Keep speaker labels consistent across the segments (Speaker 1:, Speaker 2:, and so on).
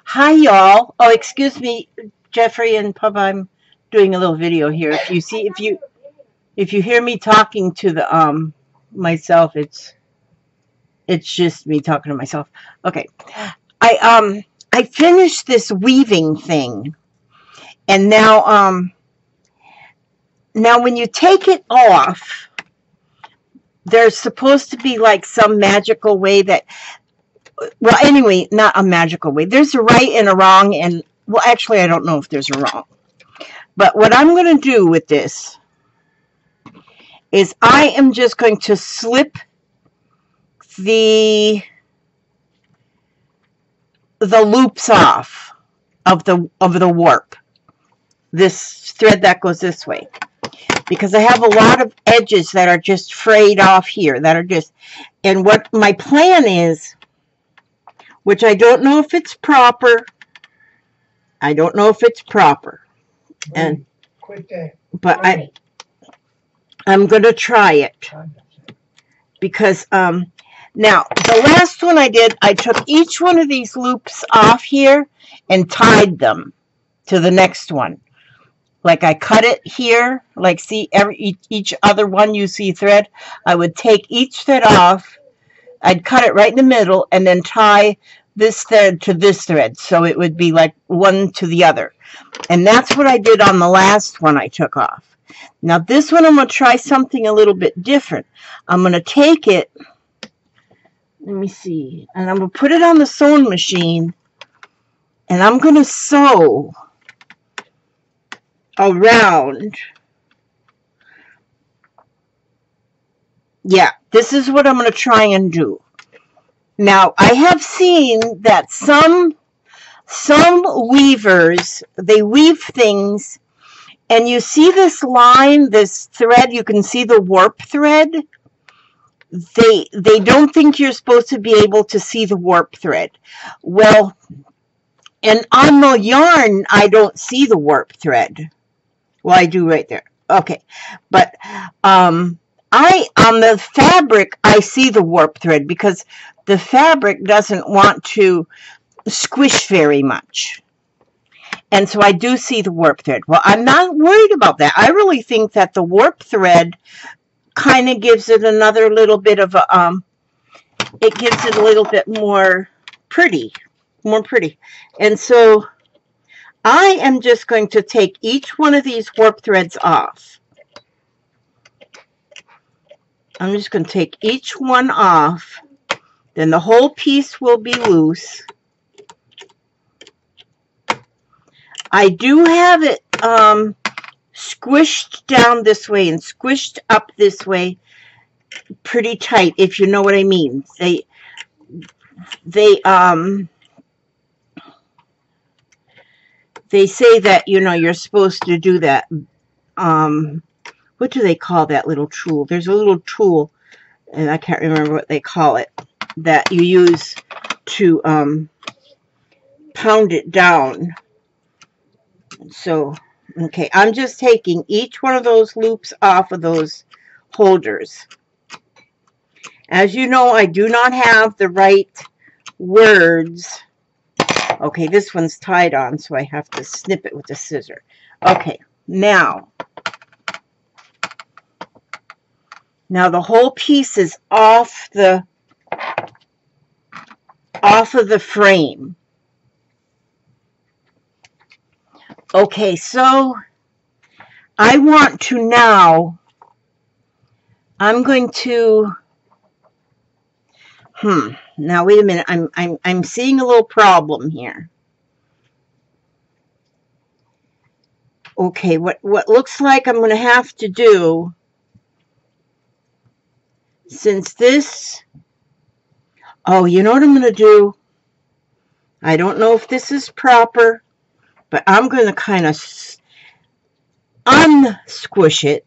Speaker 1: Hi, y'all. Oh, excuse me, Jeffrey and Pub. I'm doing a little video here. If you hear me talking to the myself, it's just me talking to myself. Okay. I finished this weaving thing, and now when you take it off, there's supposed to be like some magical way that, well, anyway, not a magical way. There's a right and a wrong, and well, actually, I don't know if there's a wrong. But what I'm going to do with this is I am just going to slip the loops off of the warp. This thread that goes this way, because I have a lot of edges that are just frayed off here, that are just, and what my plan is, which I don't know if it's proper. I don't know if it's proper. And but I'm going to try it, because now the last one I did, I took each one of these loops off here and tied them to the next one. Like I cut it here, like see each other one you see thread, I would take each thread off, I'd cut it right in the middle, and then tie this thread to this thread, so it would be like one to the other. And that's what I did on the last one I took off. Now this one I'm going to try something a little bit different. I'm going to take it, let me see, and I'm going to put it on the sewing machine, and I'm going to sew around. Yeah, this is what I'm going to try and do. Now, I have seen that some weavers, they weave things, and you see this line, this thread, you can see the warp thread. They don't think you're supposed to be able to see the warp thread. Well, and on the yarn, I don't see the warp thread. Well, I do right there. Okay, but on the fabric, I see the warp thread, because the fabric doesn't want to squish very much. And so I do see the warp thread. Well, I'm not worried about that. I really think that the warp thread kind of gives it another little bit of a, it gives it a little bit more pretty. And so I am just going to take each one of these warp threads off. I'm just going to take each one off. Then the whole piece will be loose. I do have it squished down this way and squished up this way pretty tight, if you know what I mean. They say that, you know, you're supposed to do that. What do they call that little tool? There's a little tool, and I can't remember what they call it, that you use to pound it down. So, okay, I'm just taking each one of those loops off of those holders. As you know, I do not have the right words. Okay, this one's tied on, so I have to snip it with the scissor. Okay, now the whole piece is off of the frame. Okay, so I want to now, I'm going to, now wait a minute, I'm seeing a little problem here. Okay, what looks like I'm going to have to do, since this, oh, you know what I'm going to do? I don't know if this is proper, but I'm going to kind of unsquish it.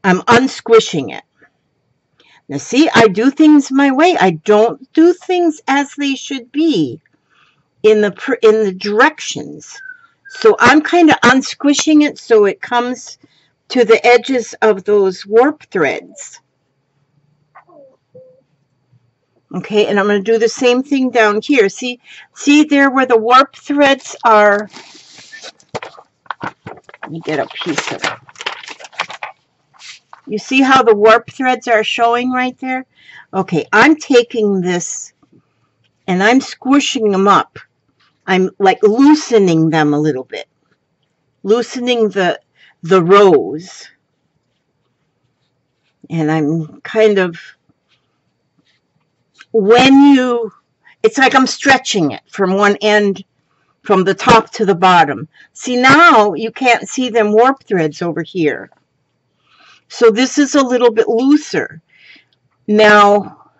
Speaker 1: I'm unsquishing it. Now see, I do things my way. I don't do things as they should be in the directions. So I'm kind of unsquishing it so it comes to the edges of those warp threads. Okay, and I'm going to do the same thing down here. See there where the warp threads are. Let me get a piece of it. You see how the warp threads are showing right there? Okay, I'm taking this and I'm squishing them up. I'm like loosening them a little bit. Loosening the rows. And I'm kind of, it's like I'm stretching it from one end, from the top to the bottom. See, now you can't see them warp threads over here. So this is a little bit looser. Now,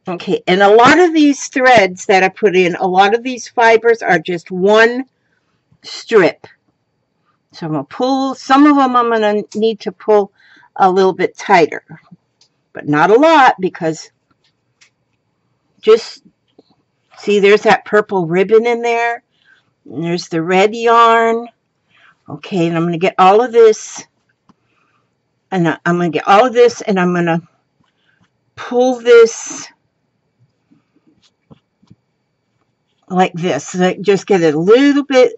Speaker 1: okay, and a lot of these threads that I put in, a lot of these fibers are just one strip. So I'm going to pull, some of them I'm going to need to pull a little bit tighter, but not a lot, because just see there's that purple ribbon in there, and there's the red yarn. Okay, and I'm going to get all of this, and I'm going to get all of this, and I'm going to pull this like this. Like, just get it a little bit,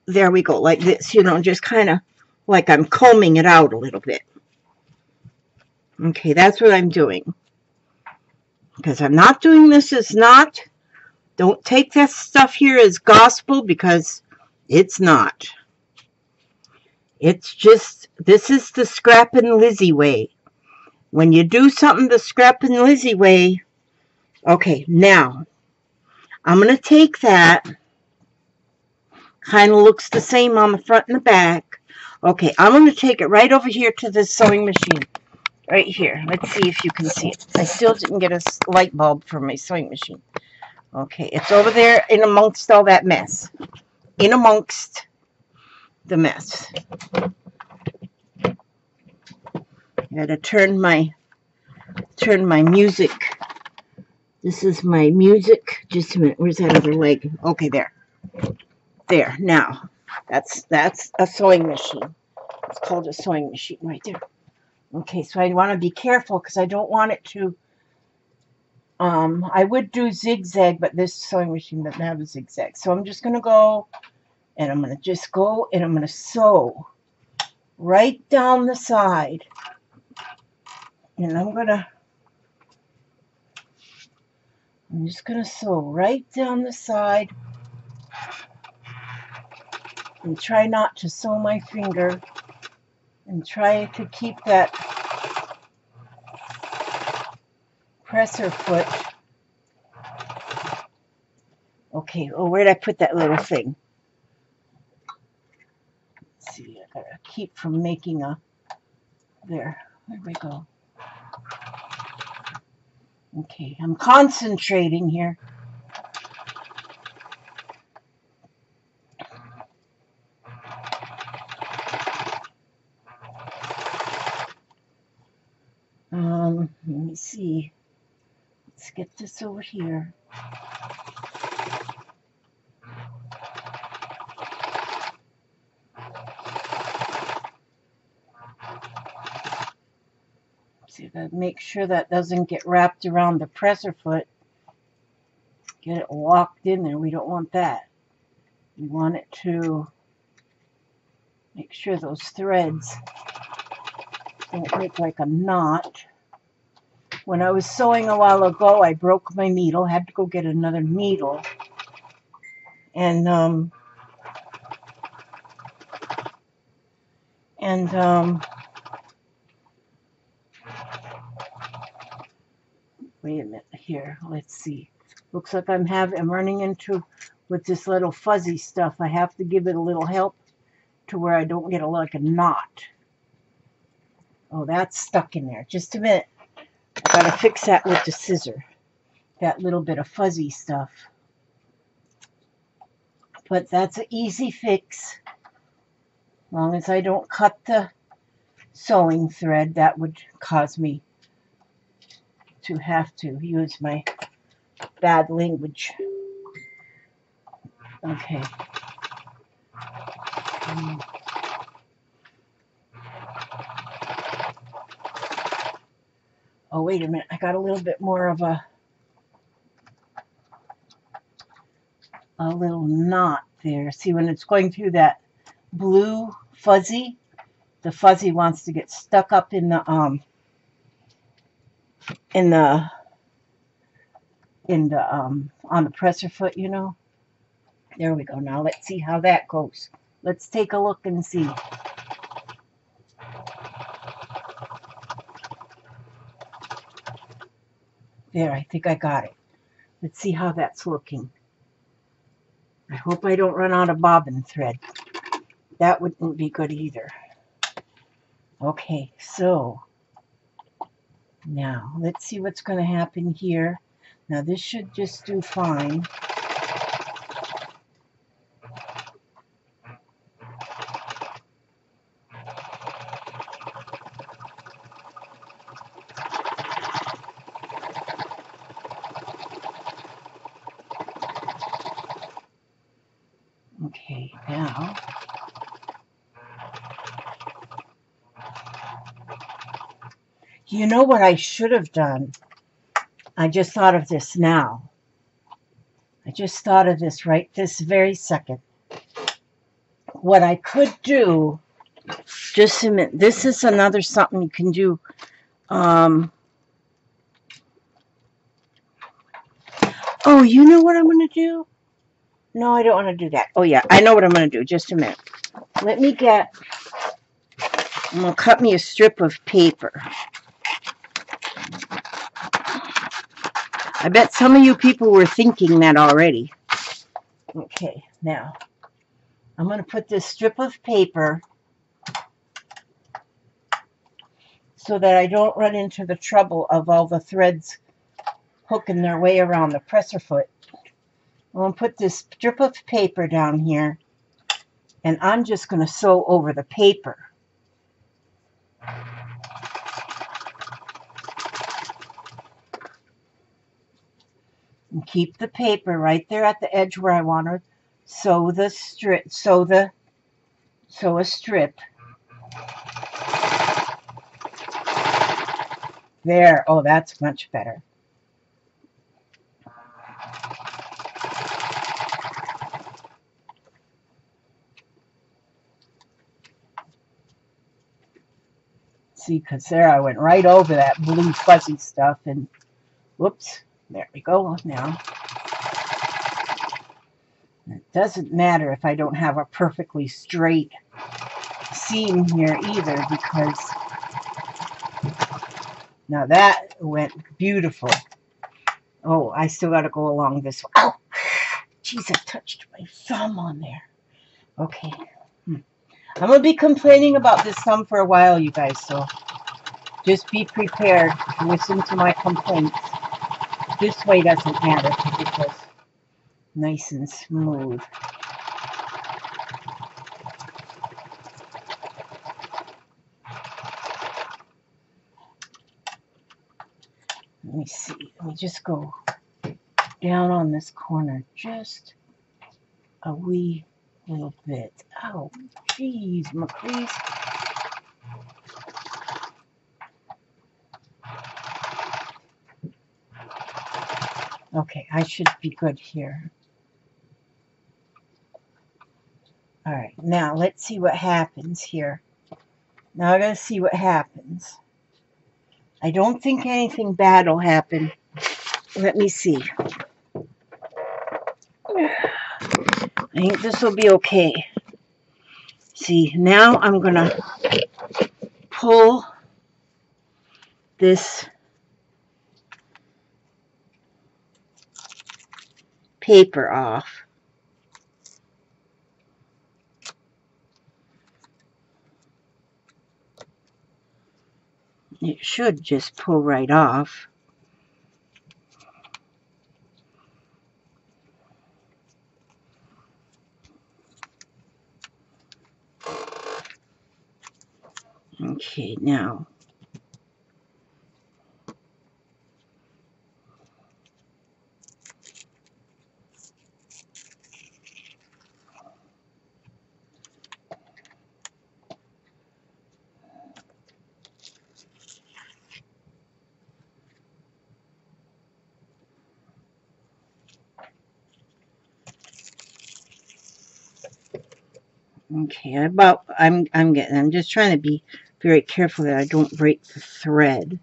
Speaker 1: there we go, like this, you know, just kind of like I'm combing it out a little bit. Okay, that's what I'm doing. Because I'm not doing this as not, don't take this stuff here as gospel, because it's not. It's just, this is the Scrappin' Lizzie way. When you do something the Scrappin' Lizzie way, okay, now, I'm going to take that, kind of looks the same on the front and the back. Okay, I'm going to take it right over here to this sewing machine. Right here. Let's see if you can see it. I still didn't get a light bulb for my sewing machine. Okay, it's over there in amongst all that mess. In amongst the mess. I gotta turn my music. This is my music. Just a minute. Where's that other leg? Okay, there. There. Now, that's a sewing machine. It's called a sewing machine right there. Okay, so I want to be careful because I don't want it to, I would do zigzag, but this sewing machine doesn't have a zigzag. So I'm just going to go, and I'm going to just go, and I'm going to sew right down the side. And I'm just going to sew right down the side. And try not to sew my finger. And try to keep that presser foot. Okay, oh, where did I put that little thing? Let's see, I gotta keep from making a, there we go. Okay, I'm concentrating here. Let me see. Let's get this over here. See, I gotta make sure that doesn't get wrapped around the presser foot. Get it locked in there. We don't want that. We want it to make sure those threads don't make like a knot. When I was sewing a while ago, I broke my needle. Had to go get another needle. And wait a minute here. Let's see. Looks like I'm running into with this little fuzzy stuff. I have to give it a little help to where I don't get like a knot. Oh, that's stuck in there. Just a minute. I gotta fix that with the scissor. That little bit of fuzzy stuff. But that's an easy fix. As long as I don't cut the sewing thread, that would cause me to have to use my bad language. Okay. Oh, wait a minute. I got a little bit more of a little knot there. See, when it's going through that blue fuzzy, the fuzzy wants to get stuck up in the on the presser foot, you know. There we go. Now let's see how that goes. Let's take a look and see. There, I think I got it. Let's see how that's looking. I hope I don't run out of bobbin thread. That wouldn't be good either. Okay, so now let's see what's going to happen here. Now this should just do fine. Okay, now you know what I should have done? I just thought of this now. I just thought of this right this very second. What I could do, just a minute, this is another something you can do. Oh, you know what I'm going to do? No, I don't want to do that. Oh, yeah, I know what I'm going to do. Just a minute. I'm going to cut me a strip of paper. I bet some of you people were thinking that already. Okay, now, I'm going to put this strip of paper so that I don't run into the trouble of all the threads hooking their way around the presser foot. I'm going to put this strip of paper down here, and I'm just going to sew over the paper. And keep the paper right there at the edge where I want to sew a strip. There. Oh, that's much better. See, because there I went right over that blue fuzzy stuff, and whoops, there we go now. It doesn't matter if I don't have a perfectly straight seam here either, because now that went beautiful. Oh, I still got to go along this one. Oh, jeez, I touched my thumb on there. Okay. I'm going to be complaining about this thumb for a while, you guys, so just be prepared to listen to my complaints. This way doesn't matter because it's nice and smooth. Let me see. Let me just go down on this corner just a wee little bit. Oh, jeez, McCree's. Okay, I should be good here. All right, now let's see what happens here. Now I gotta see what happens. I don't think anything bad will happen. Let me see. I think this will be okay. See, now I'm gonna pull this paper off. It should just pull right off. Okay, now Okay, I'm just trying to be very careful that I don't break the thread.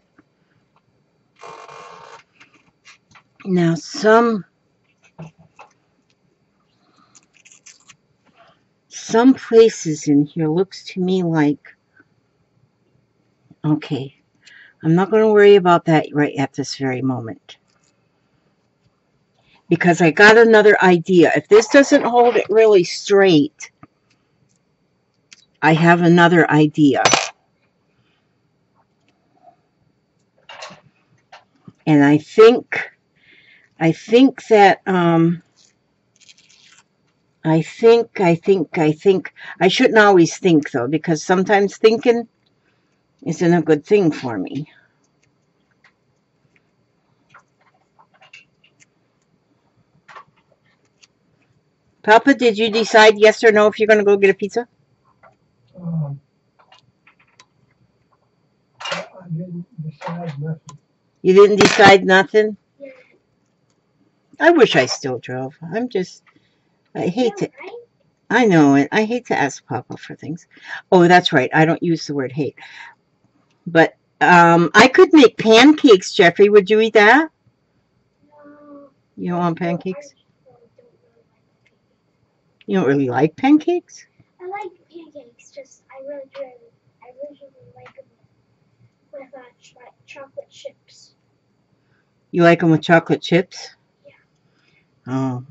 Speaker 1: Now some places in here looks to me like, okay, I'm not going to worry about that right at this very moment, because I got another idea. If this doesn't hold it really straight, I have another idea. And I think that I shouldn't always think, though, because sometimes thinking isn't a good thing for me. Papa, did you decide yes or no if you're going to go get a pizza?
Speaker 2: I didn't decide nothing.
Speaker 1: You didn't decide nothing? I wish I still drove. I hate to, I know it. I hate to ask Papa for things. Oh, that's right. I don't use the word hate. But I could make pancakes, Jeffrey. Would you eat that?
Speaker 3: No.
Speaker 1: You don't want pancakes? You don't really like pancakes?
Speaker 3: I like pancakes, just I really like them with chocolate chips.
Speaker 1: You like them with chocolate chips?
Speaker 3: Yeah.
Speaker 1: Oh.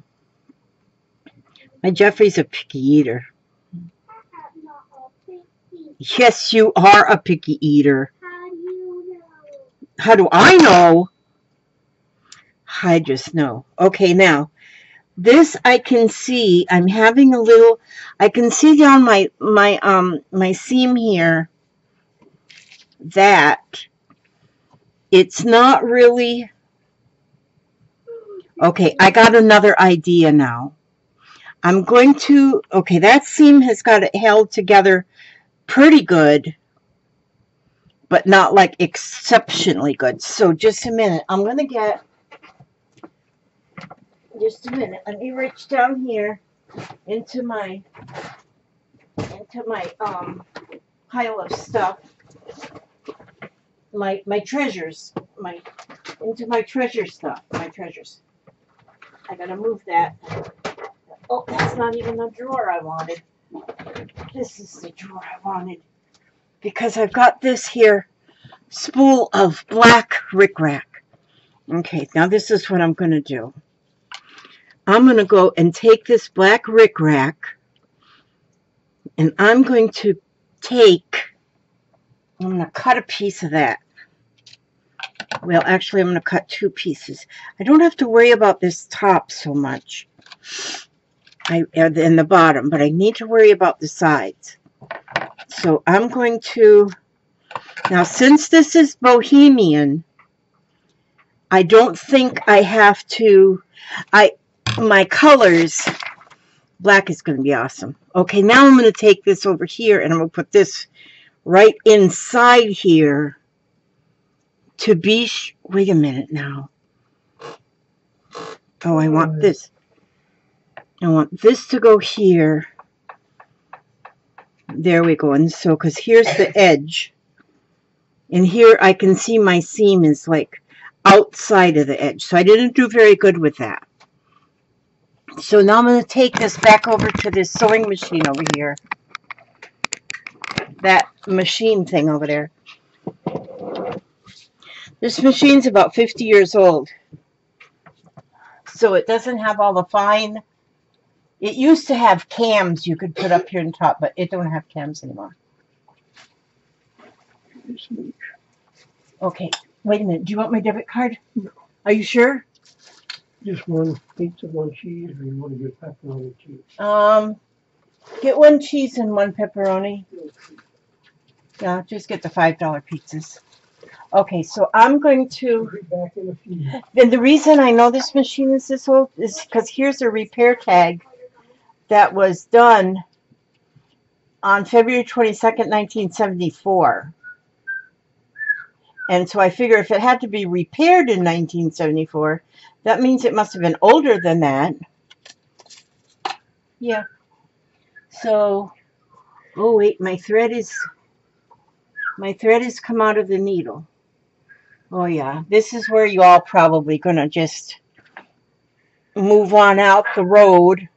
Speaker 1: My Jeffrey's a picky eater.
Speaker 3: I'm not a picky.
Speaker 1: Yes, you are a picky eater.
Speaker 3: How do you know?
Speaker 1: How do I know? I just know. Okay, now, this I can see. I'm having a little, I can see down my seam here that it's not really. Okay, I got another idea now. I'm going to, okay, that seam has got it held together pretty good, but not like exceptionally good. So just a minute. I'm going to get, just a minute. Let me reach down here into my pile of stuff. My treasures. Into my treasure stuff. My treasures. I got to move that. Oh, that's not even the drawer I wanted. This is the drawer I wanted. Because I've got this here spool of black rickrack. Okay, now this is what I'm going to do. I'm going to go and take this black rickrack and I'm going to cut a piece of that. Well, actually, I'm going to cut two pieces. I don't have to worry about this top so much. In the bottom, but I need to worry about the sides. So I'm going to, now since this is bohemian, I don't think I have to, my colors, black is going to be awesome. Okay, now I'm going to take this over here and I'm going to put this right inside here to be, wait a minute now. Oh, I want this. I want this to go here. There we go. And so, because here's the edge. And here I can see my seam is like outside of the edge. So I didn't do very good with that. So now I'm going to take this back over to this sewing machine over here. That machine thing over there. This machine's about 50 years old. So it doesn't have all the fine. It used to have cams you could put up here on top, but it don't have cams anymore. Okay, wait a minute. Do you want my debit card?
Speaker 2: No.
Speaker 1: Are you sure?
Speaker 2: Just one pizza, one cheese, or you want to get pepperoni cheese?
Speaker 1: Get one cheese and one pepperoni. Yeah, just get the $5 pizzas. Okay, so I'm going to.
Speaker 2: Be back in a few.
Speaker 1: And the reason I know this machine is this old is because here's a repair tag that was done on February 22nd, 1974. And so I figure if it had to be repaired in 1974, that means it must have been older than that. Yeah. So Oh wait, my thread has come out of the needle. Oh yeah, this is where you all probably gonna just move on out the road.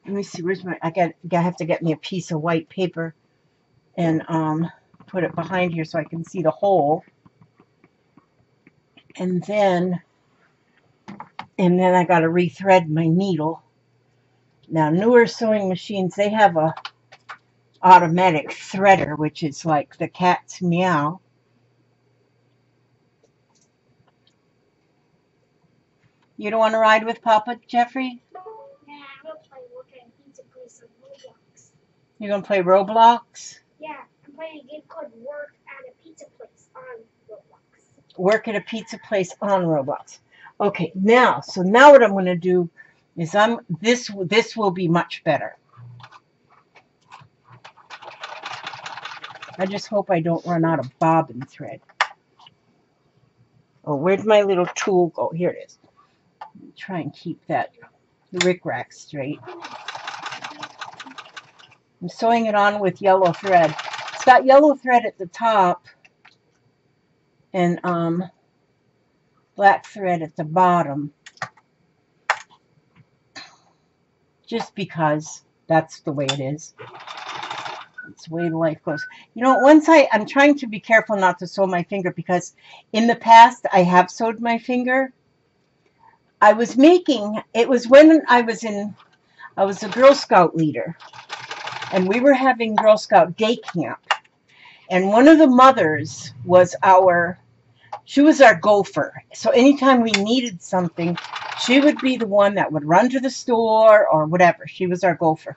Speaker 1: Let me see, where's my, I have to get me a piece of white paper and put it behind here so I can see the hole. And then I gotta rethread my needle. Now newer sewing machines, they have a automatic threader, which is like the cat's meow. You don't want to ride with Papa, Jeffrey?
Speaker 3: Yeah, I'm gonna play work at a pizza place on Roblox.
Speaker 1: You're gonna play Roblox?
Speaker 3: Yeah, I'm playing a game called Work at a Pizza Place on Roblox.
Speaker 1: Work at a pizza place on Roblox. Okay, now what I'm gonna do is this will be much better. I just hope I don't run out of bobbin thread. Oh, where'd my little tool go? Here it is. Try and keep that rickrack straight. I'm sewing it on with yellow thread. It's got yellow thread at the top and black thread at the bottom. Just because that's the way it is. It's the way life goes. You know, I'm trying to be careful not to sew my finger because in the past I have sewed my finger. It was when I was a Girl Scout leader and we were having Girl Scout day camp. And one of the mothers was our gopher. So anytime we needed something, she would be the one that would run to the store or whatever. She was our gopher.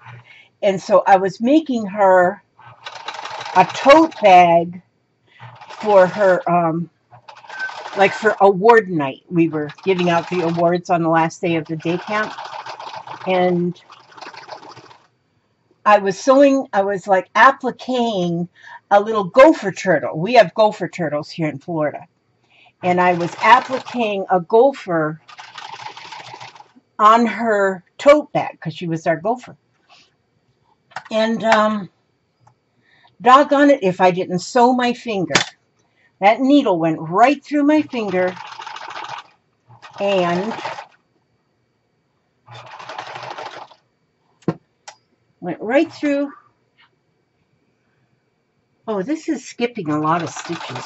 Speaker 1: And so I was making her a tote bag for her, like for award night. We were giving out the awards on the last day of the day camp. And I was like appliquing a little gopher turtle. We have gopher turtles here in Florida. And I was appliquing a gopher on her tote bag because she was our gopher. And doggone it if I didn't sew my finger. That needle went right through my finger and went right through. Oh, this is skipping a lot of stitches.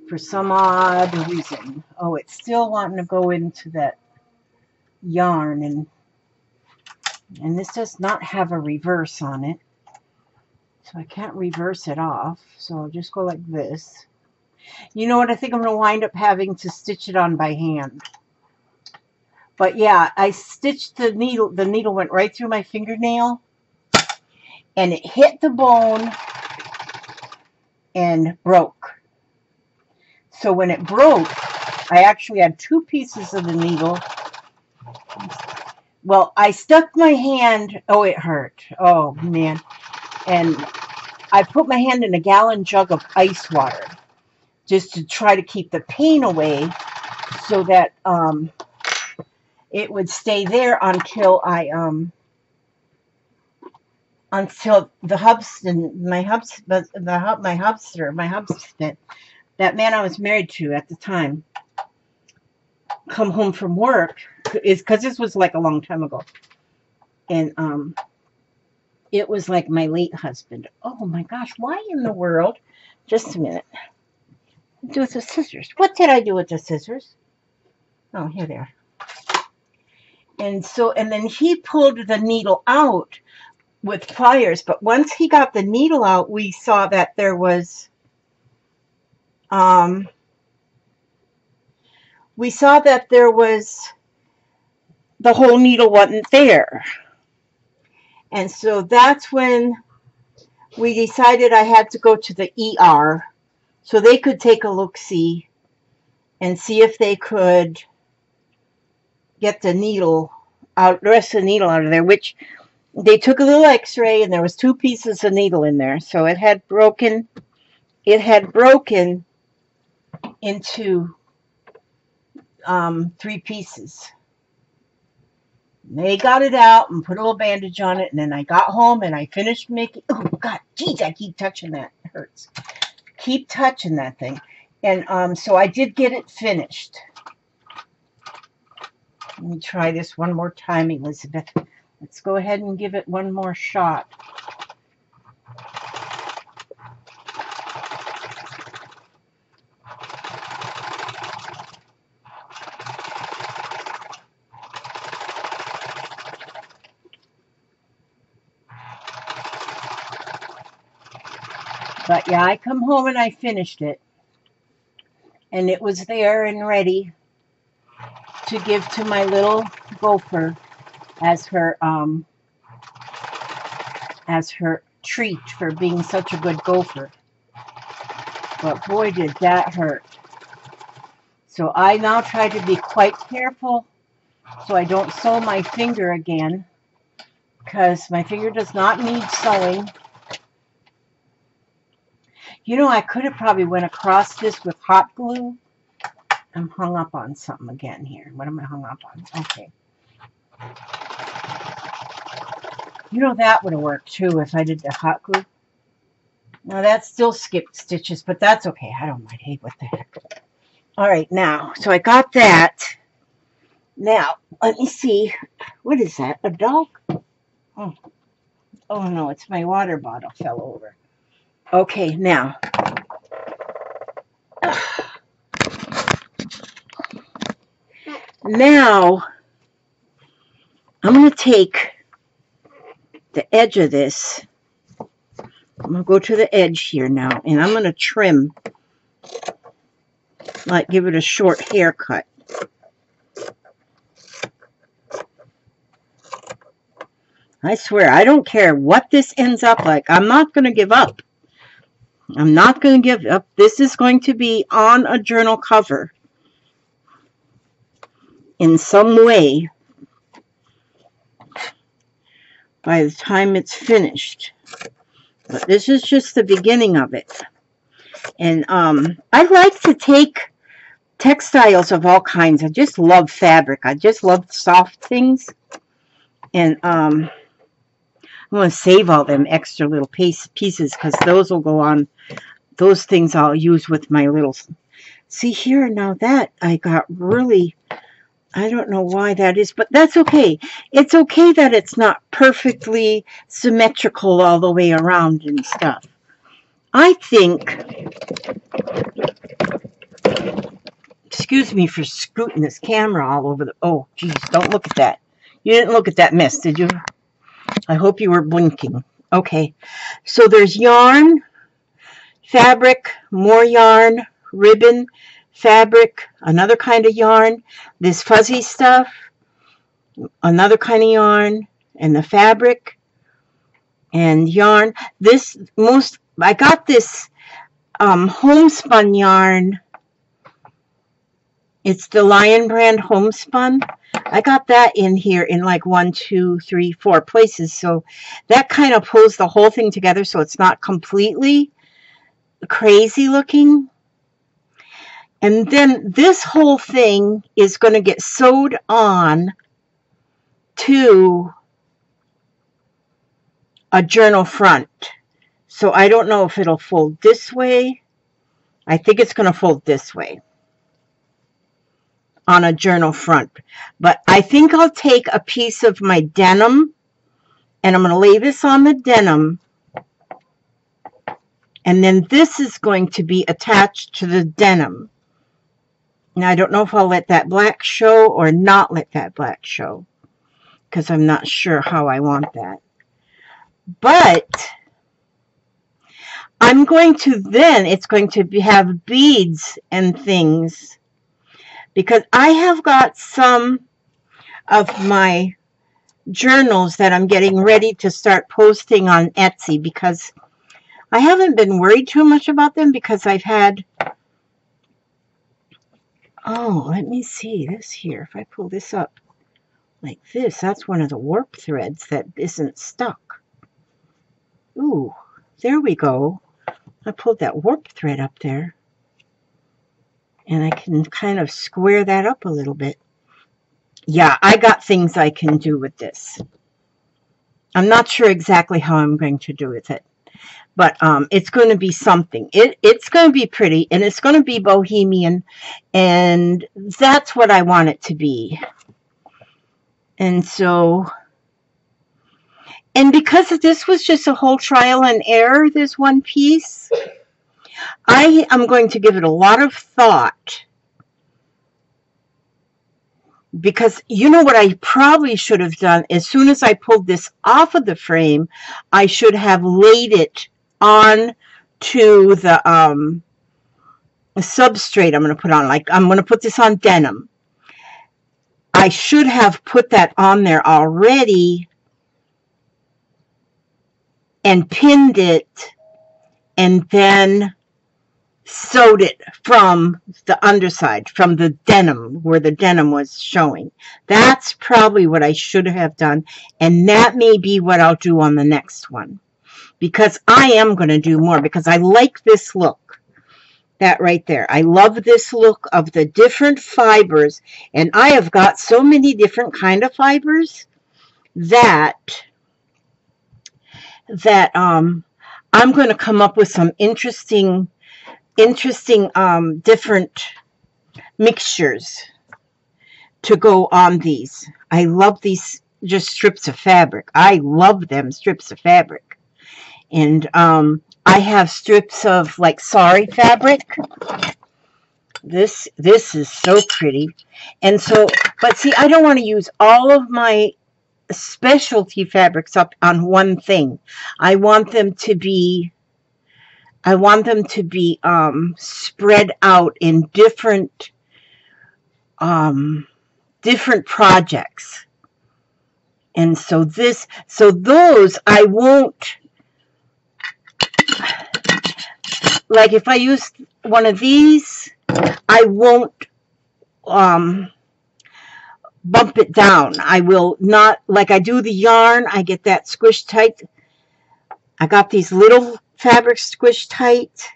Speaker 1: For some odd reason. Oh, it's still wanting to go into that yarn, and this does not have a reverse on it. So I can't reverse it off. So I'll just go like this. You know what? I think I'm going to wind up having to stitch it on by hand. But yeah, I stitched the needle. The needle went right through my fingernail. And it hit the bone and broke. So when it broke, I actually had two pieces of the needle. Well, I stuck my hand. Oh, it hurt. Oh, man. And I put my hand in a gallon jug of ice water just to try to keep the pain away so that it would stay there until until the hubster, that man I was married to at the time, come home from work, is because this was like a long time ago, and it was like my late husband. Oh my gosh, why in the world? Just a minute. Do with the scissors. What did I do with the scissors? Oh, here they are. And then he pulled the needle out with pliers, but once he got the needle out, we saw that there was the whole needle wasn't there. And so that's when we decided I had to go to the ER so they could take a look-see and see if they could get the needle out, the rest of the needle out of there, which they took a little x-ray and there was two pieces of needle in there. So it had broken into 3 pieces. They got it out and put a little bandage on it, and then I got home and I finished making, oh God, geez, I keep touching that. It hurts. Keep touching that thing. And so I did get it finished. Let me try this one more time, Elizabeth. Let's go ahead and give it one more shot. But yeah, I come home and I finished it. And it was there and ready to give to my little gopher as her treat for being such a good gopher. But boy, did that hurt. So I now try to be quite careful so I don't sew my finger again, because my finger does not need sewing. You know, I could have probably went across this with hot glue. I'm hung up on something again here. What am I hung up on? Okay. You know, that would have worked too if I did the hot glue. Now that still skipped stitches, but that's okay. I don't mind. Hey, what the heck. All right, now, so I got that. Now, let me see. What is that? A dog? Oh, oh no, it's my water bottle fell over. Okay, now. Now, I'm going to take the edge of this. I'm going to go to the edge here now, and I'm going to trim, like give it a short haircut. I swear, I don't care what this ends up like. I'm not going to give up. I'm not going to give up. This is going to be on a journal cover in some way by the time it's finished. But this is just the beginning of it. And I like to take textiles of all kinds. I just love fabric. I just love soft things. And I'm going to save all them extra little pieces because those will go on. Those things I'll use with my little... See here, now that I got really... I don't know why that is, but that's okay. It's okay that it's not perfectly symmetrical all the way around and stuff. I think... Excuse me for scooting this camera all over the... Oh, geez, don't look at that. You didn't look at that mess, did you? I hope you were blinking. Okay, so there's yarn, fabric, more yarn, ribbon, fabric, another kind of yarn, this fuzzy stuff, another kind of yarn, and the fabric, and yarn. This most... I got this homespun yarn. It's the Lion brand homespun. I got that in here in like 1, 2, 3, 4 places. So that kind of pulls the whole thing together so it's not completely crazy looking. And then this whole thing is going to get sewed on to a journal front. So I don't know if it'll fold this way. I think it's going to fold this way on a journal front. But I think I'll take a piece of my denim and I'm going to lay this on the denim. And then this is going to be attached to the denim. Now, I don't know if I'll let that black show or not let that black show, because I'm not sure how I want that. But I'm going to then, it's going to have beads and things, because I have got some of my journals that I'm getting ready to start posting on Etsy, because I haven't been worried too much about them because I've had... Oh, let me see this here. If I pull this up like this, that's one of the warp threads that isn't stuck. Ooh, there we go. I pulled that warp thread up there. And I can kind of square that up a little bit. yeah, I got things I can do with this. I'm not sure exactly how I'm going to do with it, but it's going to be something. It's going to be pretty, and it's going to be bohemian, and that's what I want it to be. And so, and because this was just a whole trial and error, this one piece, I am going to give it a lot of thought. Because you know what I probably should have done, as soon as I pulled this off of the frame, I should have laid it on to the substrate I'm going to put on. Like, I'm going to put this on denim. I should have put that on there already and pinned it and then sewed it from the underside, from the denim, where the denim was showing. That's probably what I should have done, and that may be what I'll do on the next one, because I am going to do more, because I like this look. That right there. I love this look of the different fibers, and I have got so many different kind of fibers that I'm going to come up with some interesting different mixtures to go on these. I love these just strips of fabric. I love them strips of fabric. And I have strips of like sari fabric. This is so pretty. And so, but see, I don't want to use all of my specialty fabrics up on one thing. I want them to be spread out in different projects. And so those I won't, like if I use one of these, I won't bump it down. I will not, like I do the yarn, I get that squished tight. I got these little fabric squished tight.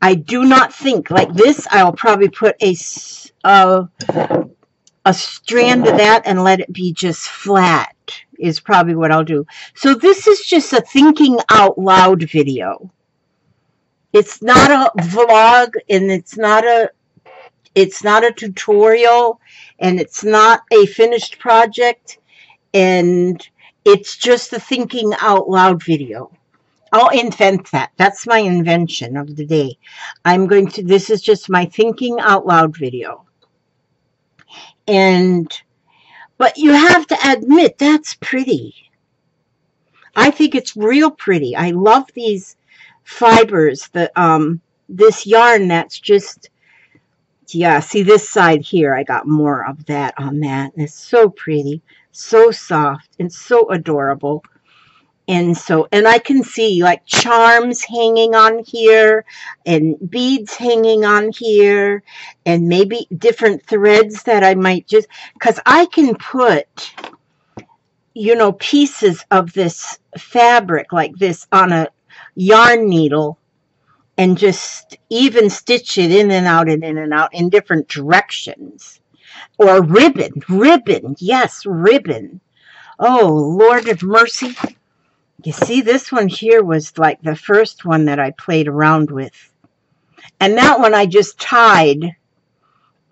Speaker 1: I do not think, like this, I'll probably put a strand of that and let it be just flat, is probably what I'll do. So this is just a thinking out loud video. It's not a vlog, and it's not a tutorial, and it's not a finished project, and it's just a thinking out loud video. I'll invent that. That's my invention of the day. This is just my thinking out loud video. But you have to admit, that's pretty. I think it's real pretty. I love these fibers, this yarn that's just, yeah, see this side here, I got more of that on that. And it's so pretty, so soft, and so adorable. And I can see like charms hanging on here and beads hanging on here and maybe different threads that I might just, because I can put, you know, pieces of this fabric like this on a yarn needle and just even stitch it in and out and in and out in different directions. Or ribbon, yes, ribbon. Oh, Lord of mercy. You see, this one here was like the first one that I played around with. And that one I just tied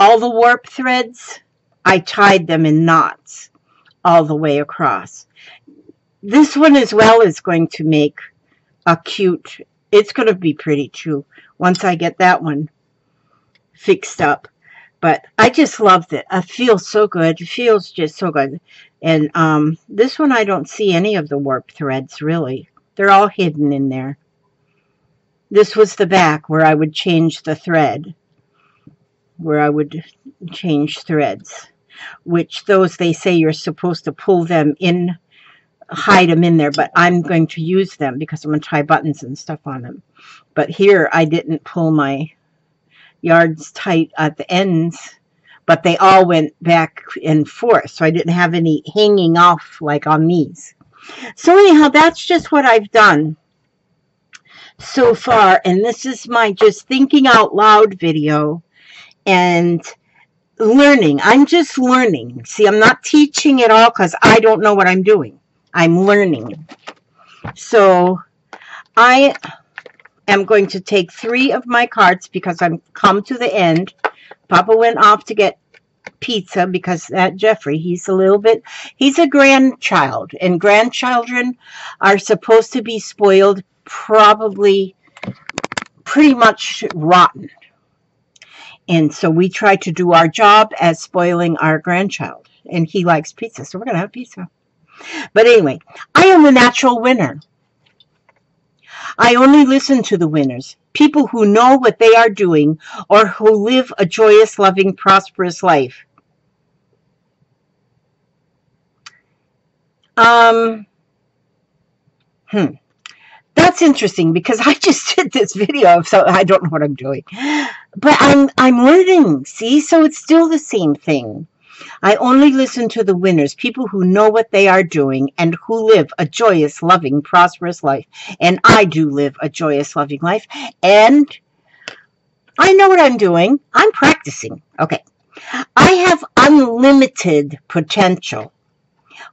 Speaker 1: all the warp threads. I tied them in knots all the way across. This one as well is going to make a cute, it's going to be pretty too once I get that one fixed up. But I just loved it. It feels so good. It feels just so good. And this one I don't see any of the warp threads really. They're all hidden in there. This was the back where I would change the thread. Where I would change threads. Which those they say you're supposed to pull them in, hide them in there. But I'm going to use them because I'm going to tie buttons and stuff on them. But here I didn't pull my yards tight at the ends, but they all went back and forth, so I didn't have any hanging off like on these. So anyhow, that's just what I've done so far, and this is my just thinking out loud video. And learning. I'm just learning. See, I'm not teaching it all because I don't know what I'm doing. I'm learning. So I am going to take 3 of my cards because I'm come to the end. Papa went off to get pizza because that Jeffrey, he's a grandchild, and grandchildren are supposed to be spoiled, probably pretty much rotten. And so we try to do our job as spoiling our grandchild, and he likes pizza, so we're going to have pizza. But anyway, I am the natural winner. I only listen to the winners, people who know what they are doing or who live a joyous, loving, prosperous life. That's interesting because I just did this video, so I don't know what I'm doing. But I'm learning, see? So it's still the same thing. I only listen to the winners, people who know what they are doing and who live a joyous, loving, prosperous life. And I do live a joyous, loving life. And I know what I'm doing. I'm practicing. Okay. I have unlimited potential.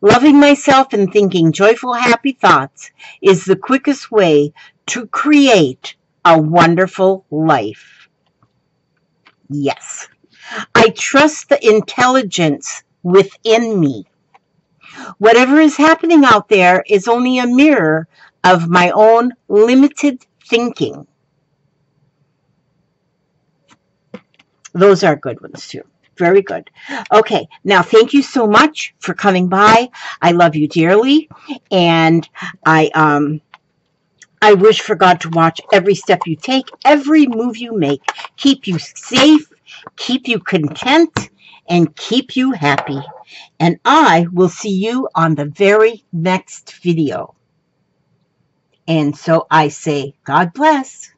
Speaker 1: Loving myself and thinking joyful, happy thoughts is the quickest way to create a wonderful life. Yes. I trust the intelligence within me. Whatever is happening out there is only a mirror of my own limited thinking. Those are good ones too. Very good. Okay, now thank you so much for coming by. I love you dearly, and I wish for God to watch every step you take, every move you make, keep you safe, keep you content, and keep you happy. And I will see you on the very next video. And so I say, God bless.